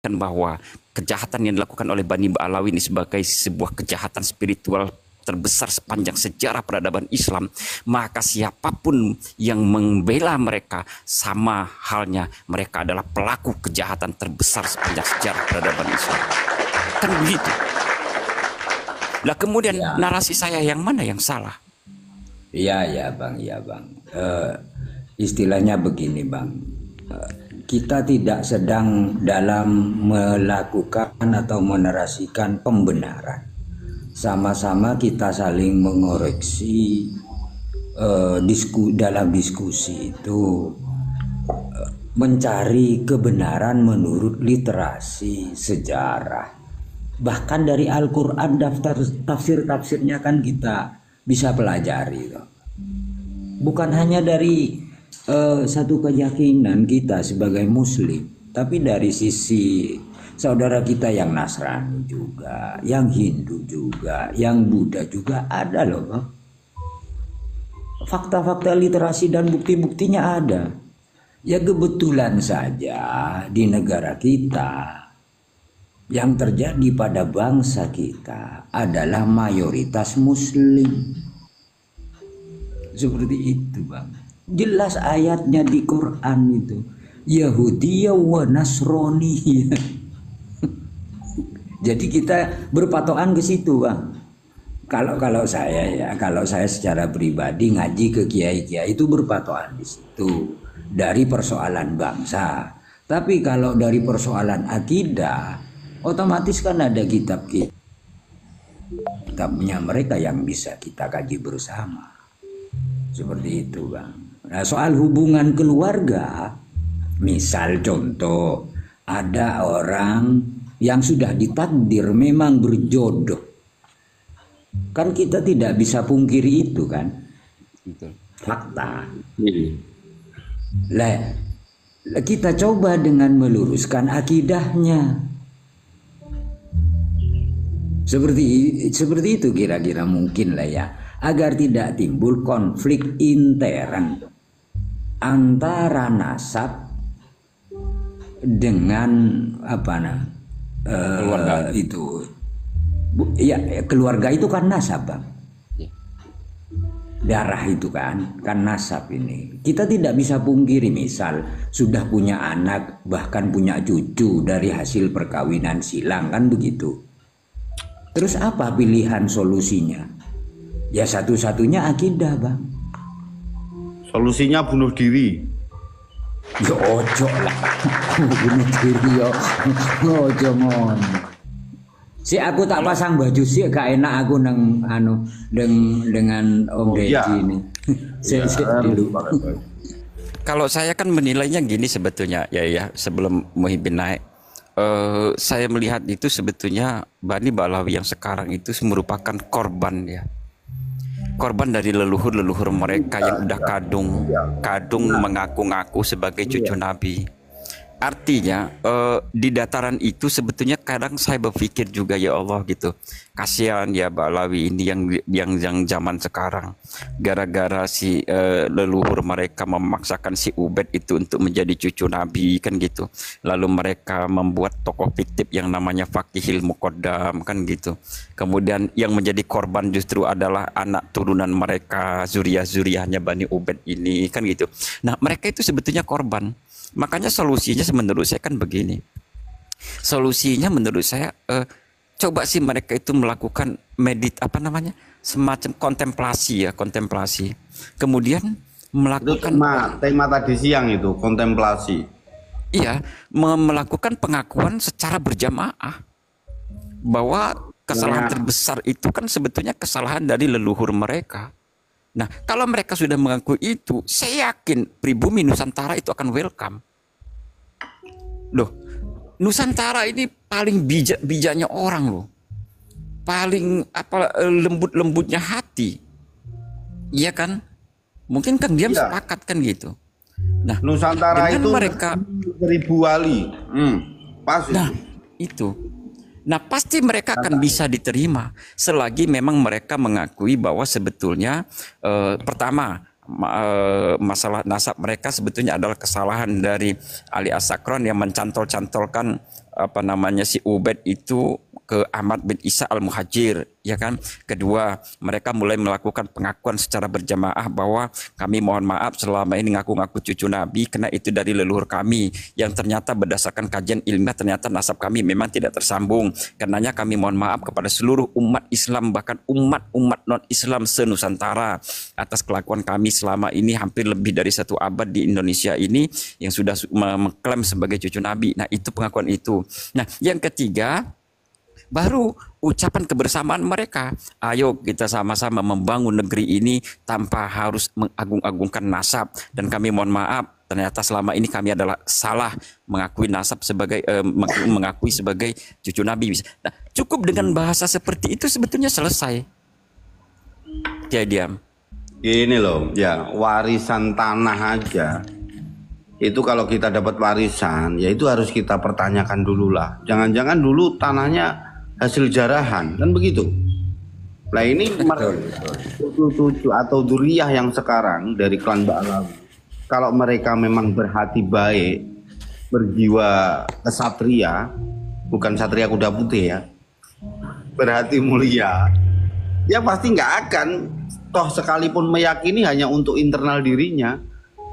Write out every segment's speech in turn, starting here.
menjelaskan bahwa kejahatan yang dilakukan oleh Bani Ba'alawi ini sebagai sebuah kejahatan spiritual terbesar sepanjang sejarah peradaban Islam, maka siapapun yang membela mereka sama halnya mereka adalah pelaku kejahatan terbesar sepanjang sejarah peradaban Islam. Kan begitu. Lah kemudian narasi saya yang mana yang salah? Iya bang, istilahnya begini bang, kita tidak sedang dalam melakukan atau menarasikan pembenaran. Sama-sama kita saling mengoreksi, dalam diskusi itu mencari kebenaran menurut literasi sejarah. Bahkan dari Al-Quran, daftar tafsir-tafsirnya kan kita bisa pelajari. Bukan hanya dari satu keyakinan kita sebagai muslim, tapi dari sisi saudara kita yang Nasrani juga, yang Hindu juga, yang Buddha juga ada loh bang. Fakta-fakta literasi dan bukti-buktinya ada. Ya kebetulan saja di negara kita yang terjadi pada bangsa kita adalah mayoritas muslim. Seperti itu bang. Jelas ayatnya di Quran itu. Yahudiyah wa Nasroniyah. Jadi kita berpatokan ke situ bang. Kalau saya secara pribadi ngaji ke kiai-kiai itu berpatokan di situ dari persoalan bangsa. Tapi kalau dari persoalan akidah, otomatis kan ada kitabnya mereka yang bisa kita kaji bersama. Seperti itu bang. Nah soal hubungan keluarga, misal contoh ada orang yang sudah ditakdir memang berjodoh, kan kita tidak bisa pungkiri itu kan, fakta. Lah kita coba dengan meluruskan akidahnya. Seperti itu kira-kira mungkin lah ya, agar tidak timbul konflik intern antara nasab dengan keluarga itu. Ya keluarga itu kan nasab bang. Darah itu kan nasab ini. Kita tidak bisa pungkiri misal sudah punya anak bahkan punya cucu dari hasil perkawinan silang kan begitu. Terus apa pilihan solusinya? Ya satu-satunya akidah bang. Solusinya bunuh diri. Ya ojo lah. Bunuh diri ya. Ojo mon. Si aku tak pasang baju sih gak enak aku dengan Om Deji ini. Dulu. Kalau saya kan menilainya gini sebetulnya ya sebelum Muhyiddin naik. Saya melihat itu sebetulnya Bani Ba'alawi yang sekarang itu merupakan korban ya. Korban dari leluhur-leluhur mereka yang udah kadung mengaku-ngaku sebagai cucu Nabi. Artinya di dataran itu sebetulnya kadang saya berpikir juga ya Allah gitu, kasihan ya Ba'alawi ini yang zaman sekarang gara-gara si leluhur mereka memaksakan si Ubed itu untuk menjadi cucu Nabi kan gitu, lalu mereka membuat tokoh fiktif yang namanya Fakihil Muqaddam kan gitu, kemudian yang menjadi korban justru adalah anak turunan mereka, zuriat-zuriatnya Bani Ubed ini kan gitu. Nah mereka itu sebetulnya korban. Makanya solusinya menurut saya kan begini. Solusinya menurut saya coba sih mereka itu melakukan semacam kontemplasi ya, kontemplasi. Kemudian melakukan itu tema tadi siang itu kontemplasi. Iya, melakukan pengakuan secara berjamaah bahwa kesalahan terbesar itu kan sebetulnya kesalahan dari leluhur mereka. Nah, kalau mereka sudah mengaku itu, saya yakin pribumi Nusantara itu akan welcome. Loh, Nusantara ini paling bijaknya orang loh. Paling lembut-lembutnya hati. Iya kan? Mungkin kan dia sepakat kan gitu. Nah, Nusantara itu mereka 1000 wali. Pasti. Nah, itu. Nah pasti mereka akan bisa diterima selagi memang mereka mengakui bahwa sebetulnya pertama masalah nasab mereka sebetulnya adalah kesalahan dari Ali As-Sakran yang mencantol-cantolkan apa namanya si Ubaid itu ke Ahmad bin Isa Al-Muhajir, ya kan. Kedua, mereka mulai melakukan pengakuan secara berjamaah bahwa kami mohon maaf selama ini ngaku-ngaku cucu Nabi karena itu dari leluhur kami yang ternyata berdasarkan kajian ilmiah ternyata nasab kami memang tidak tersambung. Karenanya kami mohon maaf kepada seluruh umat Islam bahkan umat-umat non-Islam se-Nusantara atas kelakuan kami selama ini hampir lebih dari 1 abad di Indonesia ini yang sudah mengklaim sebagai cucu Nabi. Nah, itu pengakuan itu. Nah, yang ketiga baru ucapan kebersamaan mereka. Ayo kita sama-sama membangun negeri ini tanpa harus mengagung-agungkan nasab. Dan kami mohon maaf, ternyata selama ini kami adalah salah mengakui nasab sebagai mengakui sebagai cucu Nabi. Nah, cukup dengan bahasa seperti itu sebetulnya selesai. Dia diam. Ini loh, ya warisan tanah aja. Itu kalau kita dapat warisan, ya itu harus kita pertanyakan dulu lah. Jangan-jangan dulu tanahnya hasil jarahan, kan begitu. Nah ini cucu-cucu atau duriyah yang sekarang dari klan Ba'alawi, kalau mereka memang berhati baik, berjiwa kesatria, bukan satria kuda putih ya, berhati mulia, ya pasti nggak akan, toh sekalipun meyakini hanya untuk internal dirinya,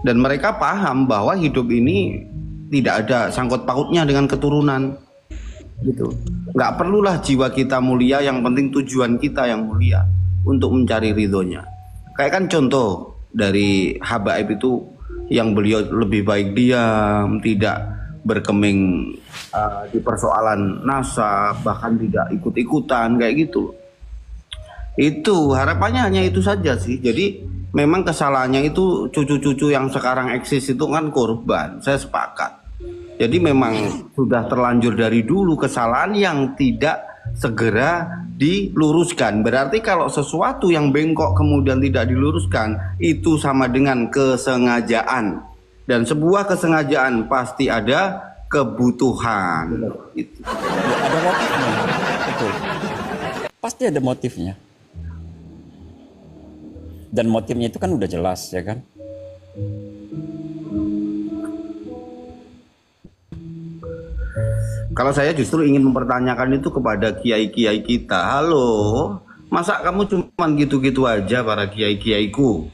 dan mereka paham bahwa hidup ini tidak ada sangkut pautnya dengan keturunan. Gitu. Nggak perlulah jiwa kita mulia, yang penting tujuan kita yang mulia untuk mencari ridhonya. Kayak kan contoh dari Habaib itu yang beliau lebih baik diam, tidak berkeming di persoalan nasab, bahkan tidak ikut-ikutan kayak gitu. Itu harapannya hanya itu saja sih. Jadi memang kesalahannya itu cucu-cucu yang sekarang eksis itu kan korban. Saya sepakat. Jadi memang sudah terlanjur dari dulu kesalahan yang tidak segera diluruskan. Berarti kalau sesuatu yang bengkok kemudian tidak diluruskan, itu sama dengan kesengajaan. Dan sebuah kesengajaan pasti ada kebutuhan. Itu. Ada motifnya. Betul. Pasti ada motifnya. Dan motifnya itu kan udah jelas, ya kan? Kalau saya justru ingin mempertanyakan itu kepada kiai-kiai kita. Halo, masa kamu cuma gitu-gitu aja para kiai-kiaiku?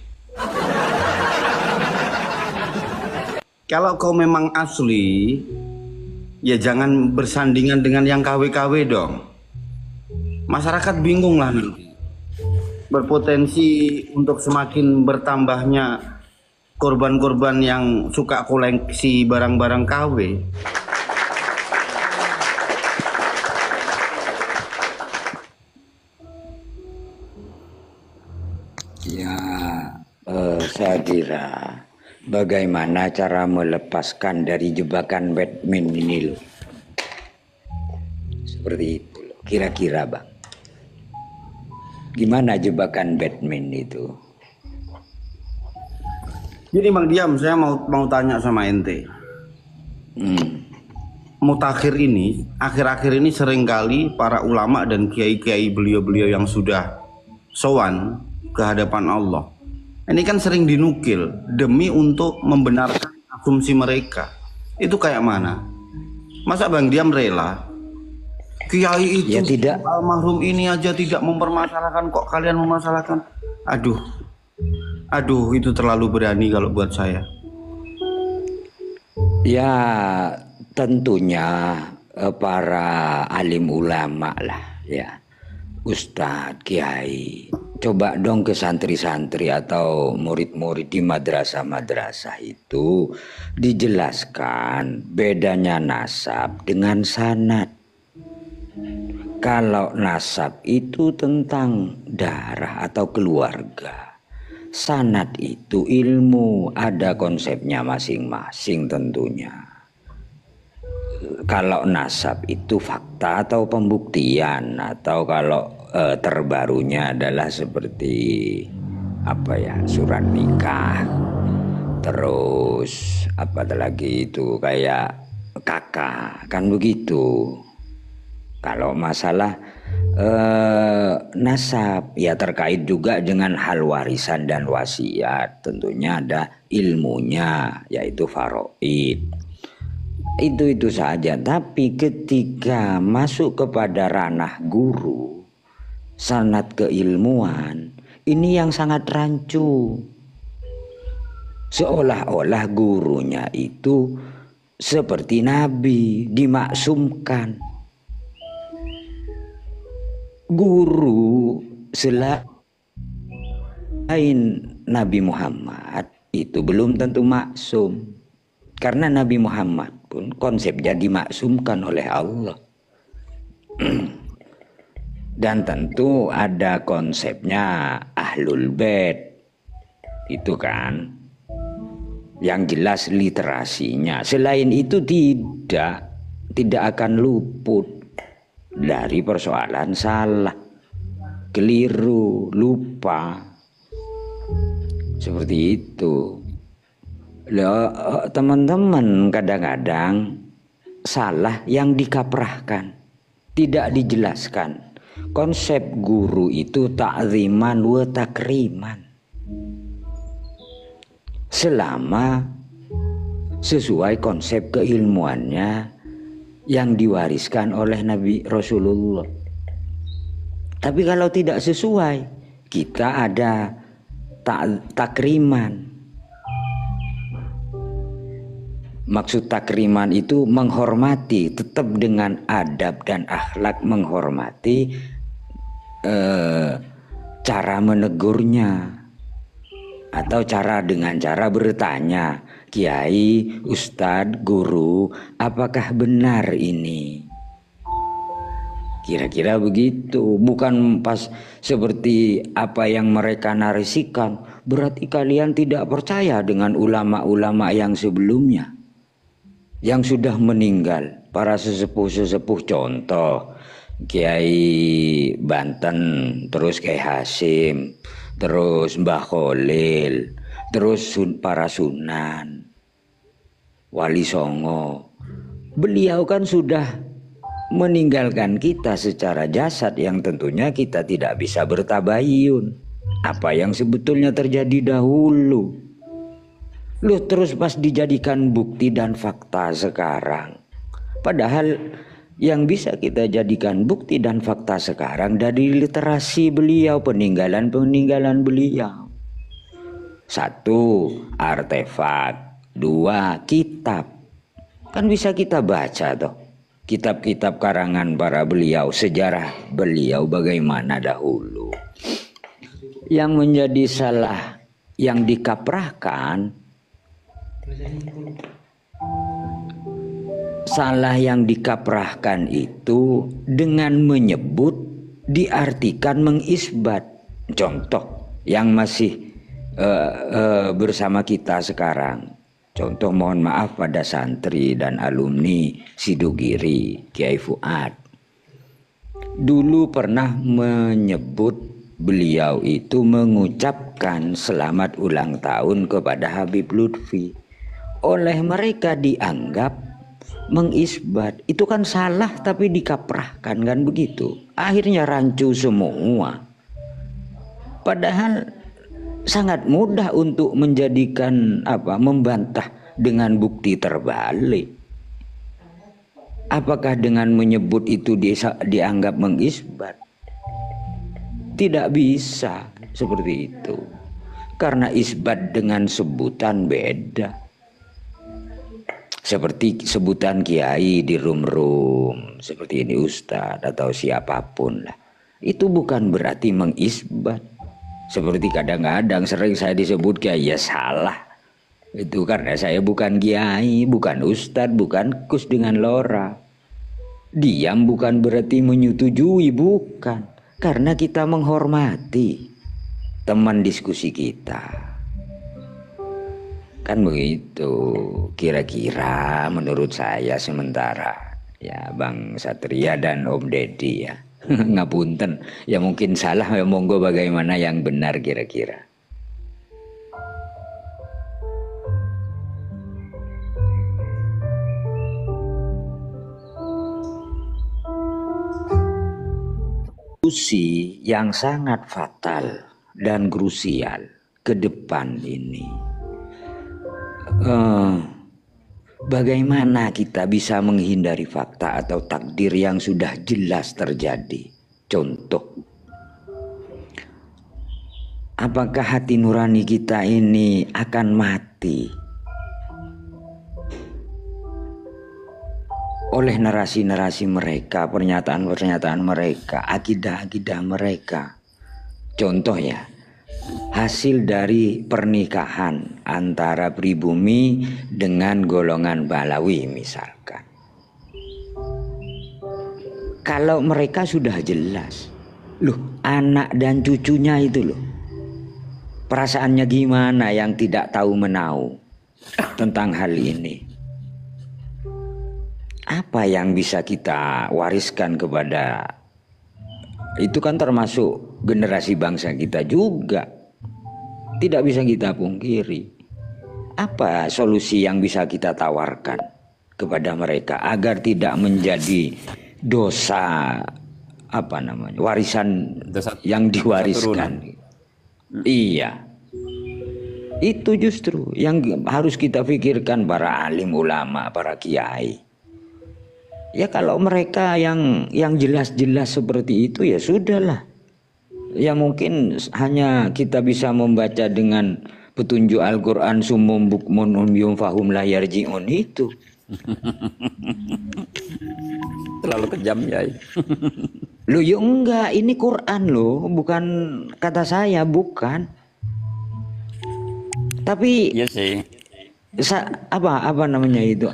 Kalau kau memang asli, ya jangan bersandingan dengan yang KW-KW dong. Masyarakat bingung lah nanti. Berpotensi untuk semakin bertambahnya korban-korban yang suka koleksi barang-barang KW. Ya, saya kira bagaimana cara melepaskan dari jebakan Batman ini loh. Seperti itu loh. Kira-kira Bang. Gimana jebakan Batman itu? Jadi Bang Diam, saya mau tanya sama ente. Mutakhir ini, akhir-akhir ini seringkali para ulama dan kiai-kiai beliau-beliau yang sudah sowan ke hadapan Allah, ini kan sering dinukil demi untuk membenarkan asumsi mereka. Itu kayak mana? Masa Bang Diam rela kiai itu Ya tidak. almarhum ini aja tidak mempermasalahkan, kok kalian memasalahkan? Aduh, itu terlalu berani kalau buat saya. Ya tentunya para alim ulama lah ya, Ustadz, Kiai, coba dong ke santri-santri atau murid-murid di madrasah-madrasah itu dijelaskan bedanya nasab dengan sanad. Kalau nasab itu tentang darah atau keluarga, sanad itu ilmu, ada konsepnya masing-masing tentunya. Kalau nasab itu fakta atau pembuktian, atau kalau terbarunya adalah seperti apa ya, surat nikah, terus apa lagi itu kayak kakak, kan begitu. Kalau masalah nasab ya terkait juga dengan hal warisan dan wasiat, tentunya ada ilmunya yaitu faraid. Itu saja. Tapi ketika masuk kepada ranah guru, sanad keilmuan, ini yang sangat rancu. Seolah-olah gurunya itu seperti nabi, dimaksumkan. Guru selain Nabi Muhammad itu belum tentu maksum. Karena Nabi Muhammad pun konsepnya dimaksumkan oleh Allah. Dan tentu ada konsepnya Ahlul Bait. Itu kan yang jelas literasinya. Selain itu tidak akan luput dari persoalan salah, keliru, lupa. Seperti itu. Teman-teman kadang-kadang salah yang dikaprahkan, tidak dijelaskan. Konsep guru itu ta'ziman wa takriman. Selama sesuai konsep keilmuannya yang diwariskan oleh Nabi Rasulullah. Tapi kalau tidak sesuai, kita ada takriman. Maksud takriman itu menghormati, tetap dengan adab dan akhlak menghormati cara menegurnya, atau dengan cara bertanya, kiai, ustadz, guru, apakah benar ini? Kira-kira begitu. Bukan pas seperti apa yang mereka narasikan, berarti kalian tidak percaya dengan ulama-ulama yang sebelumnya, yang sudah meninggal, para sesepuh-sesepuh. Contoh Kiai Banten, terus Kiai Hasim, terus Mbah Kholil, terus para sunan, Wali Songo. Beliau kan sudah meninggalkan kita secara jasad, yang tentunya kita tidak bisa bertabayun apa yang sebetulnya terjadi dahulu. Loh, terus pas dijadikan bukti dan fakta sekarang. Padahal yang bisa kita jadikan bukti dan fakta sekarang dari literasi beliau, peninggalan beliau. 1, artefak. 2, kitab. Kan bisa kita baca toh. Kitab-kitab karangan para beliau, sejarah beliau bagaimana dahulu. Yang menjadi salah yang dikaprahkan, salah yang dikaprahkan itu dengan menyebut, diartikan mengisbat. Contoh yang masih bersama kita sekarang. Contoh, mohon maaf pada santri dan alumni Sidogiri, Kiai Fuad. Dulu pernah menyebut beliau itu mengucapkan selamat ulang tahun kepada Habib Lutfi. Oleh mereka dianggap mengisbat. Itu kan salah tapi dikaprahkan, kan begitu. Akhirnya rancu semua. Padahal sangat mudah untuk menjadikan membantah dengan bukti terbalik. Apakah dengan menyebut itu dianggap mengisbat? Tidak bisa seperti itu. Karena isbat dengan sebutan beda. Seperti sebutan kiai di rum-rum, seperti ini ustadz atau siapapun lah. Itu bukan berarti mengisbat. Seperti kadang-kadang sering saya disebut kiai, ya salah. Itu karena saya bukan kiai, bukan ustadz, bukan kus dengan lora. Diam bukan berarti menyetujui, bukan. Karena kita menghormati teman diskusi kita. Kan begitu kira-kira menurut saya sementara. Ya Bang Satria dan Om Deddy ya. Ngapunten, ya mungkin salah, ya monggo bagaimana yang benar kira-kira. Solusi yang sangat fatal dan krusial ke depan ini. Bagaimana kita bisa menghindari fakta atau takdir yang sudah jelas terjadi? Contoh, apakah hati nurani kita ini akan mati oleh narasi-narasi mereka, pernyataan-pernyataan mereka, akidah-akidah mereka? Contoh ya, hasil dari pernikahan antara pribumi dengan golongan Balawi misalkan. Kalau mereka sudah jelas, loh anak dan cucunya itu loh, perasaannya gimana yang tidak tahu menau tentang hal ini? Apa yang bisa kita wariskan kepada, itu kan termasuk generasi bangsa kita juga, tidak bisa kita pungkiri. Apa solusi yang bisa kita tawarkan kepada mereka agar tidak menjadi dosa, apa namanya, warisan Dosa- yang dosa diwariskan? Iya, itu justru yang harus kita pikirkan para alim ulama, para kiai. Ya kalau mereka yang jelas-jelas seperti itu ya sudahlah. Ya mungkin hanya kita bisa membaca dengan petunjuk Al-Quran sumum bukmun umyum fahum la yarji'un itu. Terlalu kejam ya. Loh ya enggak, ini Quran loh, bukan kata saya, bukan. Tapi Iya sih. apa namanya itu,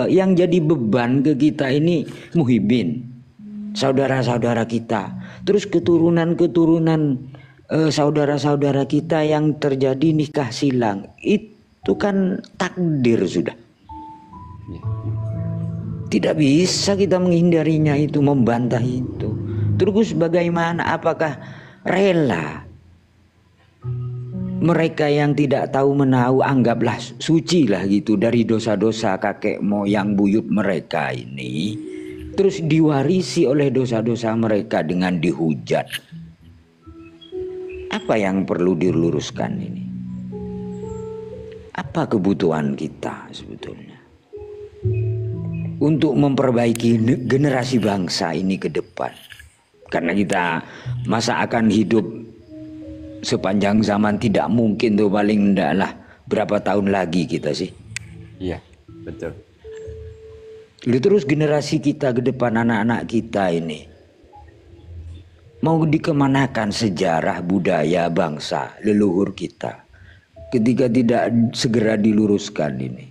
yang jadi beban ke kita ini muhibin, saudara-saudara kita, terus keturunan saudara-saudara kita yang terjadi nikah silang, itu kan takdir sudah, tidak bisa kita menghindarinya itu, membantah itu. Terus bagaimana, apakah rela mereka yang tidak tahu menau, anggaplah suci lah gitu, dari dosa-dosa kakek moyang buyut mereka ini, terus diwarisi oleh dosa-dosa mereka dengan dihujat? Apa yang perlu diluruskan ini? Apa kebutuhan kita sebetulnya untuk memperbaiki generasi bangsa ini ke depan? Karena kita masa akan hidup sepanjang zaman, tidak mungkin tuh, paling enggak lah berapa tahun lagi kita sih. Iya, betul. Lalu terus generasi kita ke depan, anak-anak kita ini mau dikemanakan sejarah budaya bangsa leluhur kita ketika tidak segera diluruskan ini?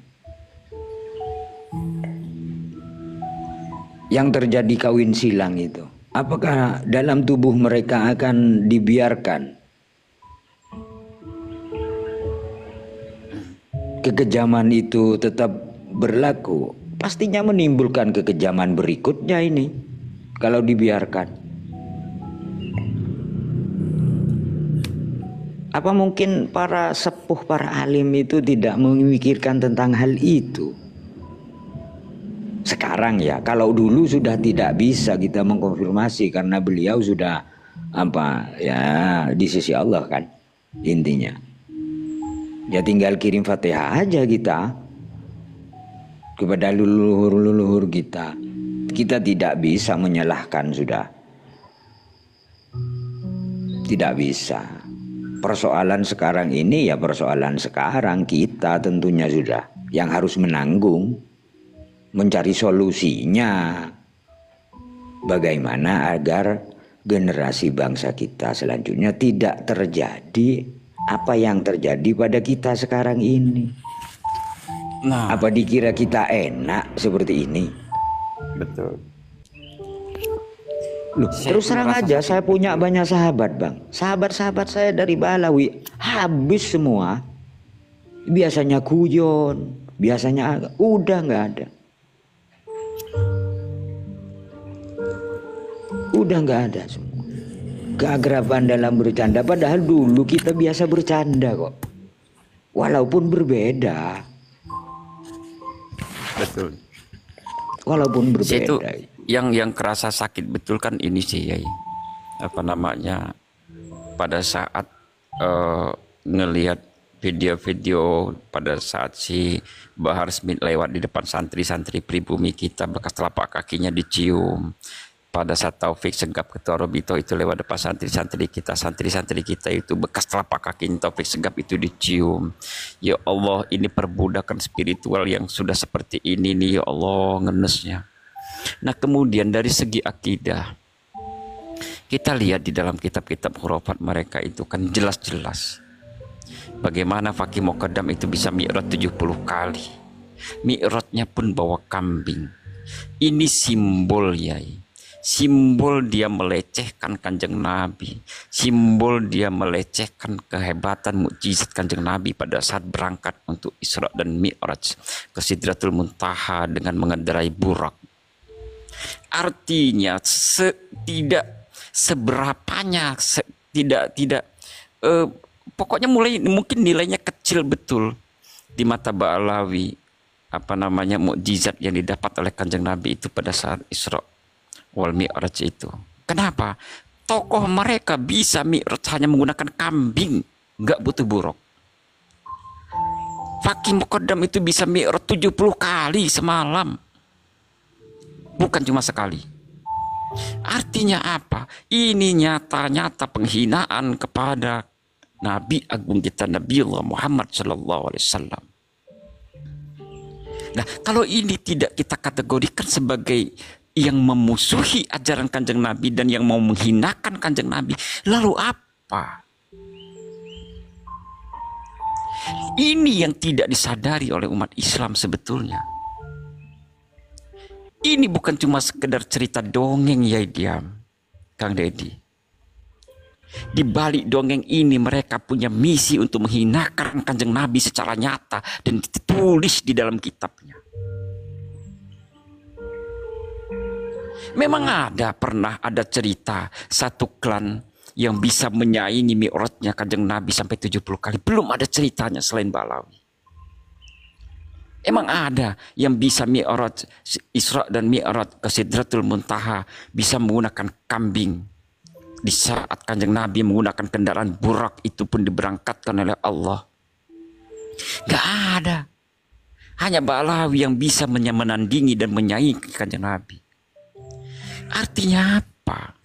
Yang terjadi kawin silang itu, apakah dalam tubuh mereka akan dibiarkan kekejaman itu tetap berlaku? Pastinya menimbulkan kekejaman berikutnya ini kalau dibiarkan. Apa mungkin para sepuh, para alim itu tidak memikirkan tentang hal itu? Sekarang ya, kalau dulu sudah tidak bisa kita mengkonfirmasi karena beliau sudah di sisi Allah kan intinya. Ya tinggal kirim Fatihah aja kita kepada leluhur-leluhur kita. Kita tidak bisa menyalahkan sudah. Tidak bisa. Persoalan sekarang ini ya persoalan sekarang, kita tentunya sudah yang harus menanggung, mencari solusinya. Bagaimana agar generasi bangsa kita selanjutnya tidak terjadi apa yang terjadi pada kita sekarang ini. Nah, Apa dikira kita enak seperti ini? betul. Loh, terus terang aja, saya punya banyak sahabat bang. Sahabat-sahabat saya dari Balawi habis semua. Biasanya guyon, biasanya udah nggak ada. Udah nggak ada semua. Keakraban dalam bercanda, padahal dulu kita biasa bercanda kok, walaupun berbeda. Betul. Walaupun Saya itu berbeda. yang kerasa sakit betul kan ini sih ya. apa namanya, pada saat ngelihat video-video pada saat si Bahar Smith lewat di depan santri-santri pribumi kita, bekas telapak kakinya dicium. Pada saat Taufik Segap Ketua Robito itu lewat depan santri-santri kita itu bekas telapak kaki Taufik Segap itu dicium. Ya Allah, ini perbudakan spiritual yang sudah seperti ini nih, ya Allah, ngenesnya. Nah, kemudian dari segi akidah, kita lihat di dalam kitab-kitab khurafat mereka itu kan jelas-jelas bagaimana Fakih Muqaddam itu bisa mi'raj 70 kali. Mi'rajnya pun bawa kambing. Ini simbol, Yai. Simbol dia melecehkan Kanjeng Nabi. Simbol dia melecehkan kehebatan mukjizat Kanjeng Nabi pada saat berangkat untuk Isra dan Mi'raj ke Sidratul Muntaha dengan mengendarai burak. Artinya tidak seberapanya, pokoknya mulai mungkin nilainya kecil betul di mata Ba'alawi, apa namanya, mukjizat yang didapat oleh Kanjeng Nabi itu pada saat Isra wal Mi'raj itu. Kenapa? Tokoh mereka bisa Mi'raj hanya menggunakan kambing, nggak butuh buruk. Fakih Muqaddam itu bisa Mi'raj 70 kali semalam, bukan cuma sekali. Artinya apa? Ini nyata-nyata penghinaan kepada Nabi Agung kita, Nabiullah Muhammad Sallallahu Alaihi Wasallam. Nah, kalau ini tidak kita kategorikan sebagai yang memusuhi ajaran Kanjeng Nabi dan yang mau menghinakan Kanjeng Nabi, lalu apa? Ini yang tidak disadari oleh umat Islam sebetulnya. Ini bukan cuma sekedar cerita dongeng, ya diam, Kang Deddy. Di balik dongeng ini mereka punya misi untuk menghinakan Kanjeng Nabi secara nyata dan ditulis di dalam kitabnya. Memang pernah ada cerita satu klan yang bisa menyaingi mi'rajnya Kanjeng Nabi sampai 70 kali. Belum ada ceritanya selain Ba'alawi. Emang ada yang bisa mi'raj Isra dan Mi'raj ke Sidratul Muntaha bisa menggunakan kambing. Di saat Kanjeng Nabi menggunakan kendaraan burak itu pun diberangkatkan oleh Allah. Gak ada. Hanya Ba'alawi yang bisa menandingi dan menyaingi Kanjeng Nabi. Artinya apa?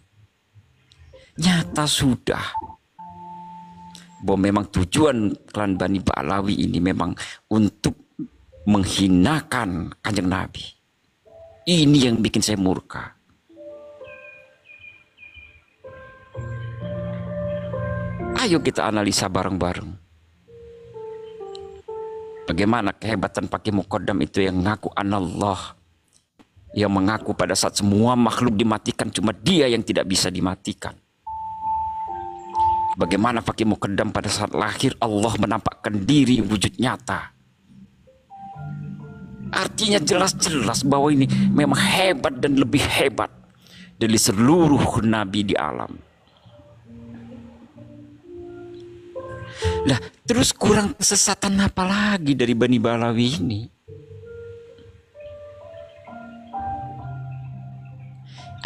Nyata sudah bahwa memang tujuan klan Bani Ba'alawi ini memang untuk menghinakan Kanjeng Nabi. Ini yang bikin saya murka. Ayo kita analisa bareng-bareng. Bagaimana kehebatan Fakih Muqaddam itu yang mengaku anallah, yang mengaku pada saat semua makhluk dimatikan cuma dia yang tidak bisa dimatikan. Bagaimana Fakih Muqaddam pada saat lahir Allah menampakkan diri wujud nyata. Artinya jelas-jelas bahwa ini memang hebat dan lebih hebat dari seluruh nabi di alam. Lah, terus kurang kesesatan apa lagi dari Bani Ba'alawi ini?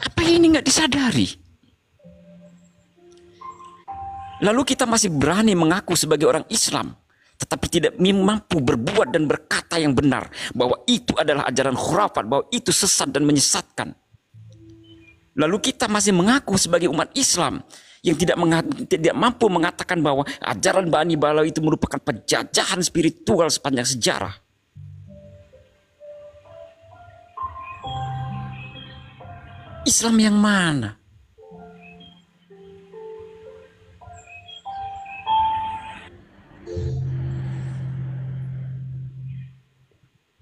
Apa ini nggak disadari? Lalu kita masih berani mengaku sebagai orang Islam, tetapi tidak mampu berbuat dan berkata yang benar bahwa itu adalah ajaran khurafat, bahwa itu sesat dan menyesatkan. Lalu kita masih mengaku sebagai umat Islam yang tidak mampu mengatakan bahwa ajaran Bani Ba'alawi itu merupakan penjajahan spiritual sepanjang sejarah. Islam yang mana?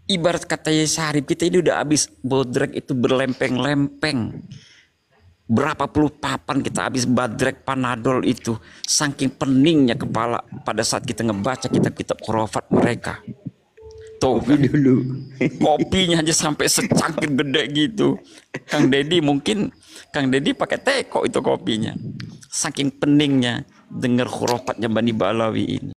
Ibarat kata Yai Sarip, kita ini udah habis bodrek itu berlempeng-lempeng. Berapa puluh papan kita habis badrek panadol itu. Saking peningnya kepala pada saat kita ngebaca kitab-kitab khurafat mereka. Tuh kan, dulu kopinya aja sampai secangkir gede gitu. Kang Deddy pakai teko itu kopinya. Saking peningnya dengar khurafatnya Bani Ba'alawi ini.